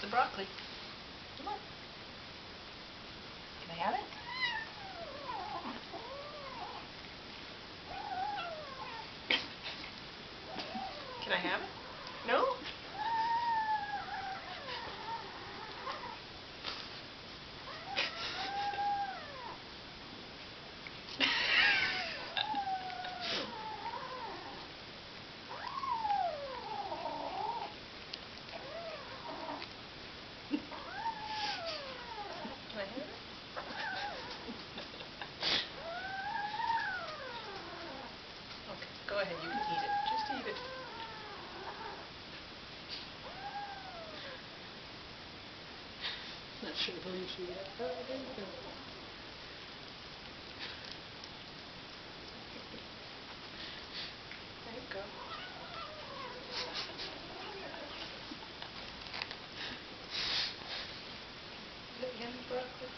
the broccoli. Come on. Can I have it? Can I have it? No? Can I have it? Okay, go ahead, you can eat it. Just eat it. Not sure I believe you yet. Oh, there you go. There you go. Is that yummy broccoli?